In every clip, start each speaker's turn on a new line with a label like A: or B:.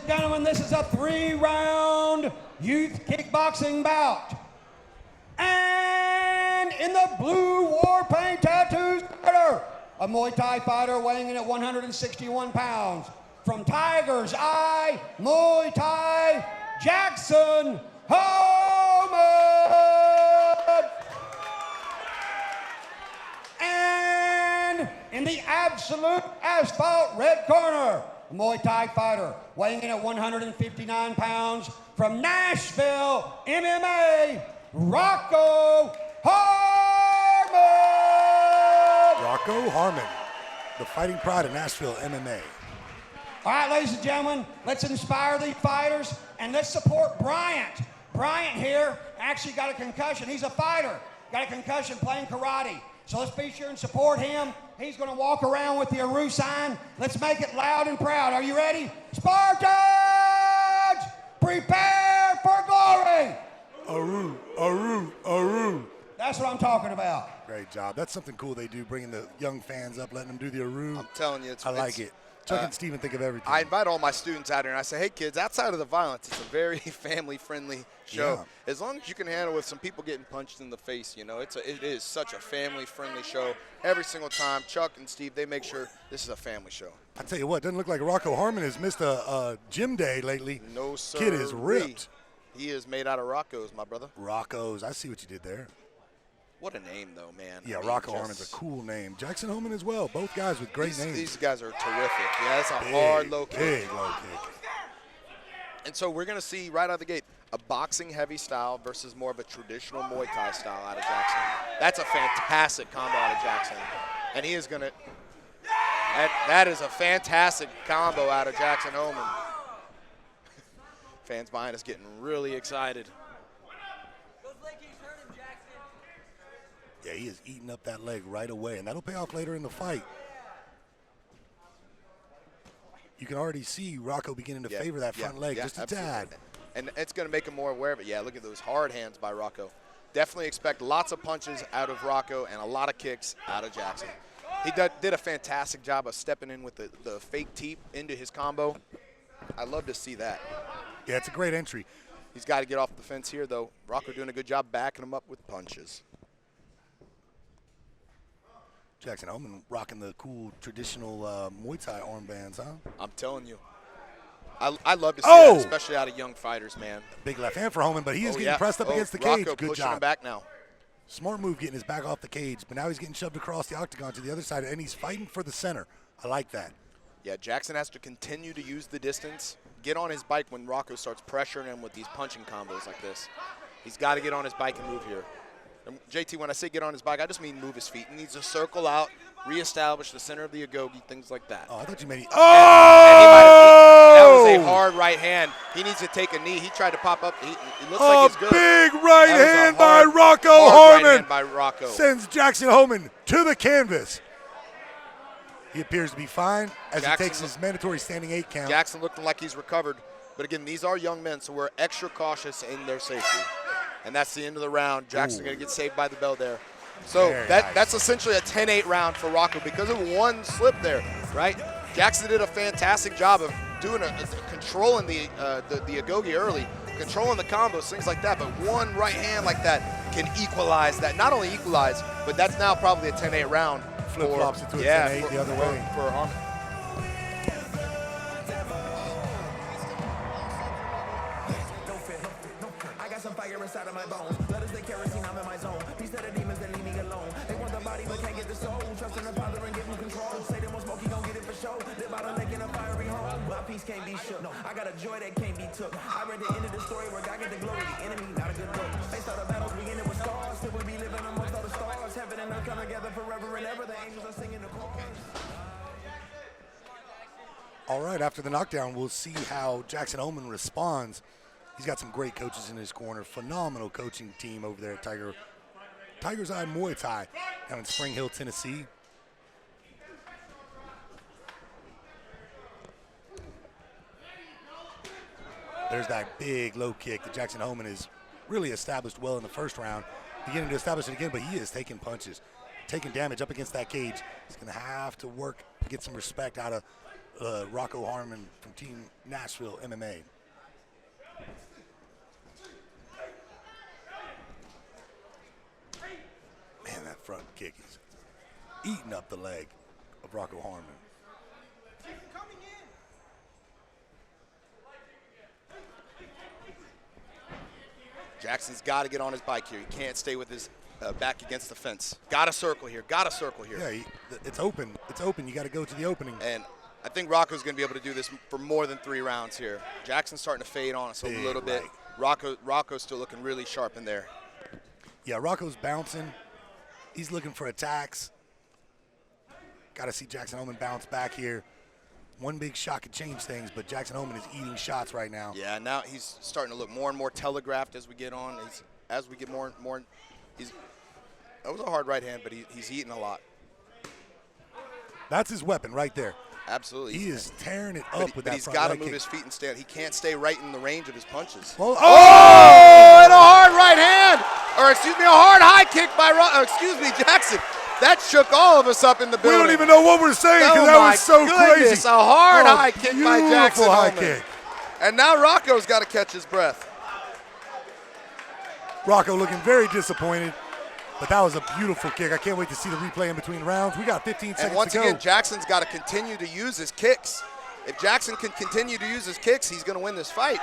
A: and gentlemen, this is a 3-round youth kickboxing bout. And in the blue war paint tattoos fighter, a Muay Thai fighter weighing in at 161 pounds. From Tiger's Eye, Muay Thai, Jackson Hohman. And in the absolute asphalt red corner, a Muay Thai fighter weighing in at 159 pounds. From Nashville, MMA, Rocco Harmon.
B: Rocco Harmon, the fighting pride of Nashville MMA.
A: All right, ladies and gentlemen, let's inspire these fighters and let's support Bryant. Bryant here actually got a concussion. He's a fighter, got a concussion playing karate. So let's be sure and support him. He's going to walk around with the Aru sign. Let's make it loud and proud. Are you ready? Spartans, prepare for glory.
B: Aru, Aru, Aru.
A: That's what I'm talking about.
B: Great job. That's something cool they do, bringing the young fans up, letting them do the Aru.
C: I'm telling you,
B: I like it. Chuck and Steven think of everything.
C: I invite all my students out here and I say, hey kids, outside of the violence, it's a very family-friendly show.
B: Yeah.
C: As long as you can handle with some people getting punched in the face, you know, it is such a family-friendly show. Every single time, Chuck and Steve, they make sure this is a family show.
B: I tell you what, doesn't look like Rocco Harmon has missed a gym day lately.
C: No, sir.
B: Kid is ripped.
C: He is made out of Rocco's, my brother.
B: Rocco's. I see what you did there.
C: What a name, though, man.
B: Yeah, Rocco Harmon's a cool name. Jackson Hohman as well. Both guys with great names.
C: These guys are terrific. Yeah, that's a hard low kick.
B: Big low kick.
C: And so we're going to see right out of the gate a boxing heavy style versus more of a traditional Muay Thai style out of Jackson. That's a fantastic combo out of Jackson. And he is going to – that is a fantastic combo out of Jackson Hohman. Fans behind us getting really excited.
B: Yeah, he is eating up that leg right away, and that'll pay off later in the fight. You can already see Rocco beginning to favor that front leg just a tad.
C: And it's going to make him more aware of it. Yeah, look at those hard hands by Rocco. Definitely expect lots of punches out of Rocco and a lot of kicks out of Jackson. He did a fantastic job of stepping in with the fake teep into his combo. I love to see that.
B: Yeah, it's a great entry.
C: He's got to get off the fence here, though. Rocco doing a good job backing him up with punches.
B: Jackson Hohman rocking the cool traditional Muay Thai armbands, huh?
C: I'm telling you. I love to see that, especially out of young fighters, man.
B: Big left hand for Hohman, but he is getting pressed up against the cage.
C: Rocco
B: Good
C: pushing
B: job.
C: him back now.
B: Smart move getting his back off the cage, but now he's getting shoved across the octagon to the other side, and he's fighting for the center. I like that.
C: Yeah, Jackson has to continue to use the distance, get on his bike when Rocco starts pressuring him with these punching combos like this. He's got to get on his bike and move here. And JT, when I say get on his bike, I just mean move his feet. He needs to circle out, reestablish the center of the agogi, things like that.
B: Oh, I thought you meant
C: that was a hard right hand. He needs to take a knee. He tried to pop up. He looks like he's good.
B: Big right hand by Rocco Harmon.
C: Right hand by Rocco.
B: Sends Jackson Hohman to the canvas. He appears to be fine as he takes his mandatory standing 8 count.
C: Jackson looking like he's recovered. But again, these are young men, so we're extra cautious in their safety. And that's the end of the round. Jackson going to get saved by the bell there. So that's essentially a 10-8 round for Rocco because of one slip there, right? Jackson did a fantastic job of doing controlling the agogi early, controlling the combos, things like that. But one right hand like that can equalize that. Not only equalize, but that's now probably a 10-8 round.
B: Flip-flops into a 10-8 the other way.
C: For Harmon.
D: Fire inside of my bones. Let us take kerosene, I'm in my zone. These are the demons that leave me alone. They want the body but can't get the soul. Trust in the Father and give him control. Say they want smoke, he gon' get it for sure. Live out a lake in a fiery home. My peace can't be shook. I got a joy that can't be took. I read the end of the story where God get the glory. The enemy, not a good look. They start the battles, we end it with scars. Still we be living amongst all the stars. Heaven and earth come together forever and ever. The angels are singing the chorus.
B: All right, after the knockdown, we'll see how Jackson Hohman responds. He's got some great coaches in his corner. Phenomenal coaching team over there at Tiger's Eye Muay Thai down in Spring Hill, Tennessee. There's that big low kick that Jackson Hohman has really established well in the first round. Beginning to establish it again, but he is taking punches, taking damage up against that cage. He's going to have to work to get some respect out of Rocco Harmon from Team Nashville MMA. Man, that front kick is eating up the leg of Rocco Harmon.
C: Jackson's got to get on his bike here. He can't stay with his back against the fence. Got to circle here. Got to circle here.
B: Yeah, it's open. It's open. You got to go to the opening.
C: And I think Rocco's going to be able to do this for more than 3 rounds here. Jackson's starting to fade on us a little bit. Rocco's still looking really sharp in there.
B: Yeah, Rocco's bouncing. He's looking for attacks. Got to see Jackson Hohman bounce back here. One big shot could change things, but Jackson Hohman is eating shots right now.
C: Yeah, now he's starting to look more and more telegraphed as we get on. As we get more and more, that was a hard right hand, but he's eating a lot.
B: That's his weapon right there.
C: Absolutely.
B: He is tearing it up with that front leg kick.
C: He's got to move his feet and stand. He can't stay right in the range of his punches.
B: Well,
C: and a hard right hand, or excuse me, a hard high kick by Jackson. That shook all of us up in the building.
B: We don't even know what we're saying because that was so crazy.
C: A hard high kick by Jackson
B: high
C: Hohman.
B: kick.
C: And now Rocco's got to catch his breath.
B: Rocco looking very disappointed, but that was a beautiful kick. I can't wait to see the replay in between rounds. We got 15 seconds to go.
C: And once again, Jackson's got to continue to use his kicks. If Jackson can continue to use his kicks, he's going to win this fight.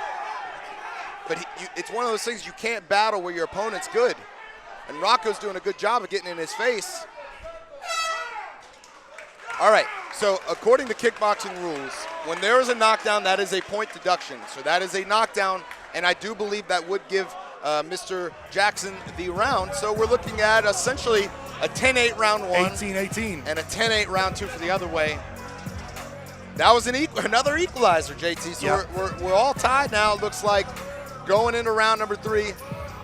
C: But it's one of those things you can't battle where your opponent's good. And Rocco's doing a good job of getting in his face. All right, so according to kickboxing rules, when there is a knockdown, that is a point deduction. So that is a knockdown, and I do believe that would give Mr. Jackson the round. So we're looking at essentially a 10-8 round 1.
B: 18-18.
C: And a 10-8 round 2 for the other way. That was another equalizer, JT. So
B: yep.
C: we're all tied now, it looks like. Going into round number 3.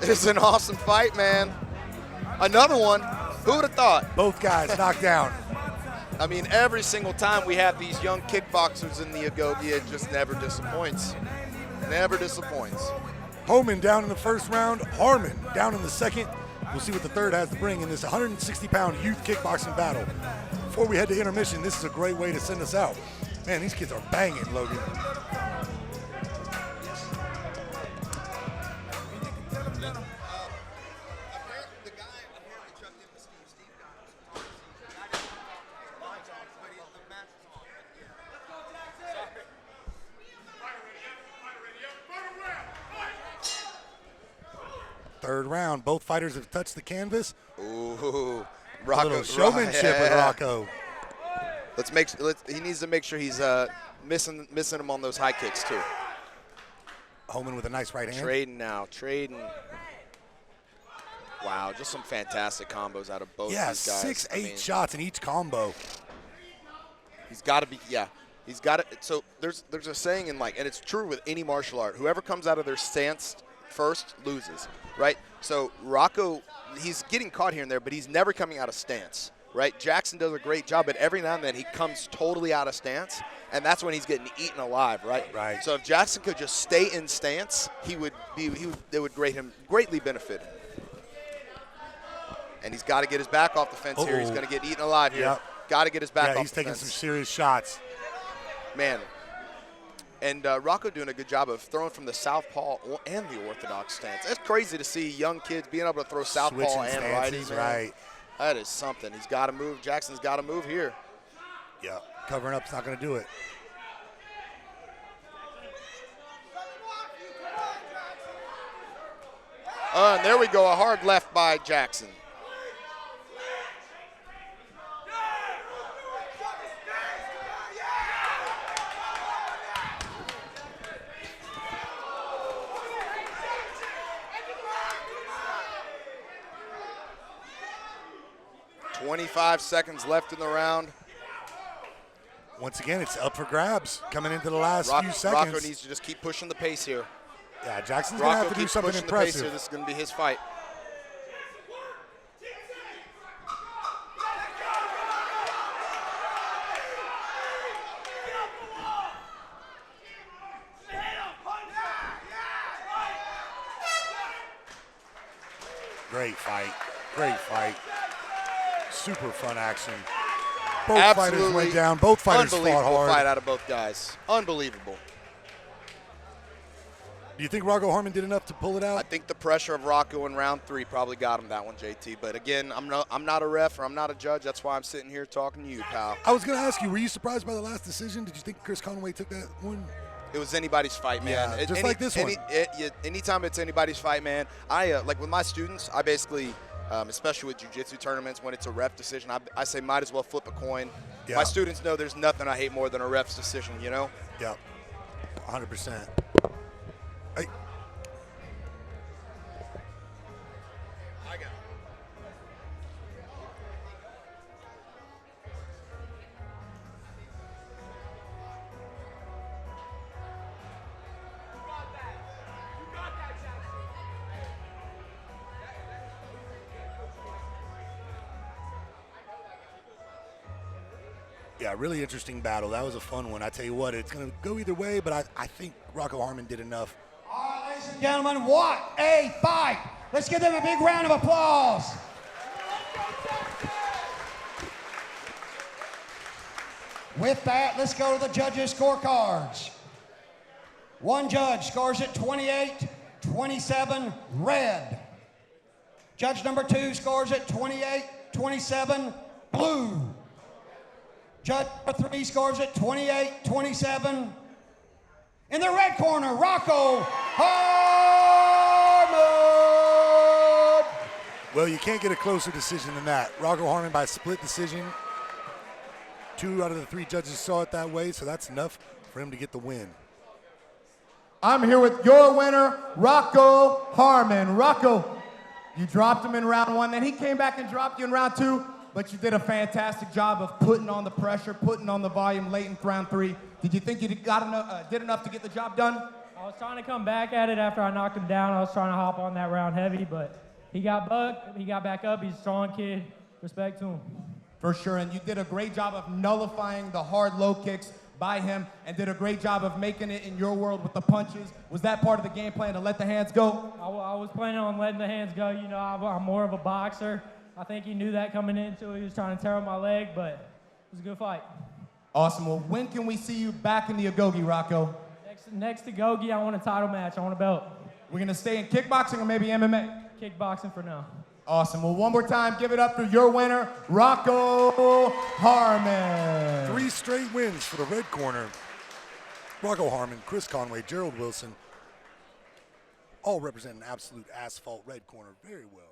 C: It is an awesome fight, man. Another one. Who would have thought?
B: Both guys knocked down.
C: I mean, every single time we have these young kickboxers in the Agoge, it just never disappoints. Never disappoints.
B: Hohman down in the first round, Harmon down in the second. We'll see what the third has to bring in this 160-pound youth kickboxing battle. Before we head to intermission, this is a great way to send us out. Man, these kids are banging, Logan. Third round, both fighters have touched the canvas.
C: Ooh,
B: Rocco, a little showmanship with Rocco.
C: He needs to make sure he's missing him on those high kicks too.
B: Hohman with a nice right hand.
C: Trading. Wow, just some fantastic combos out of both these guys.
B: 6-8 shots in each combo.
C: He's got to be, he's got it. So there's a saying and it's true with any martial art. Whoever comes out of their stance first loses, right? So Rocco, he's getting caught here and there, but he's never coming out of stance, right? Jackson does a great job, but every now and then he comes totally out of stance, and that's when he's getting eaten alive, right?
B: Right.
C: So if Jackson could just stay in stance, it would greatly benefit him. And he's got to get his back off the fence here. He's going to get eaten alive here.
B: Yep.
C: Got to get his back off the fence.
B: He's taking some serious shots.
C: Man. And Rocco doing a good job of throwing from the southpaw and the orthodox stance. It's crazy to see young kids being able to throw southpaw and righty.
B: Right.
C: That is something. He's got to move. Jackson's got to move here.
B: Yeah, covering up's not going to do it.
C: And there we go, a hard left by Jackson. .25 seconds left in the round.
B: Once again, it's up for grabs coming into the last few seconds.
C: Rocco needs to just keep pushing the pace here.
B: Yeah, Jackson's going to have to do something impressive.
C: This is going to be his fight.
B: Great fight. Great fight. Super fun action. Both fighters went down. Both fighters fought
C: Unbelievable
B: hard.
C: fight out of both guys. Unbelievable.
B: Do you think Rocco Harmon did enough to pull it out?
C: I think the pressure of Rocco in round 3 probably got him that one, JT. But again, I'm not a ref or I'm not a judge. That's why I'm sitting here talking to you, pal.
B: I was going to ask you, were you surprised by the last decision? Did you think Chris Conway took that one?
C: It was anybody's fight, man.
B: Yeah, just like this one.
C: Anytime it's anybody's fight, man. I like with my students, I basically, especially with jiu-jitsu tournaments, when it's a ref decision, I say might as well flip a coin.
B: Yeah.
C: My students know there's nothing I hate more than a ref's decision, you know?
B: Yeah, 100%. Hey.
C: I got it.
B: Yeah, really interesting battle. That was a fun one. I tell you what, it's going to go either way, but I think Rocco Harmon did enough.
A: All right, ladies and gentlemen, what a fight. Let's give them a big round of applause. With that, let's go to the judges' scorecards. One judge scores it 28-27 red. Judge number 2 scores it 28-27 blue. Judge number 3 scores it 28-27. In the red corner, Rocco Harmon.
B: Well, you can't get a closer decision than that. Rocco Harmon by split decision. 2 out of the 3 judges saw it that way, so that's enough for him to get the win.
E: I'm here with your winner, Rocco Harmon. Rocco, you dropped him in round 1, then he came back and dropped you in round 2, but you did a fantastic job of putting on the pressure, putting on the volume late in round 3. Did you think you did enough to get the job done?
F: I was trying to come back at it after I knocked him down. I was trying to hop on that round heavy, but he got bucked. He got back up. He's a strong kid. Respect to him.
E: For sure, and you did a great job of nullifying the hard low kicks by him and did a great job of making it in your world with the punches. Was that part of the game plan, to let the hands go?
F: I was planning on letting the hands go. You know, I'm more of a boxer. I think he knew that coming into it. He was trying to tear up my leg, but it was a good fight.
E: Awesome. Well, when can we see you back in the Agogi, Rocco?
F: Next to Gogi, I want a title match. I want a belt.
E: We're going to stay in kickboxing or maybe MMA?
F: Kickboxing for now.
E: Awesome. Well, one more time, give it up for your winner, Rocco Harmon.
B: 3 straight wins for the red corner. Rocco Harmon, Chris Conway, Gerald Wilson, all represent an absolute asphalt red corner very well.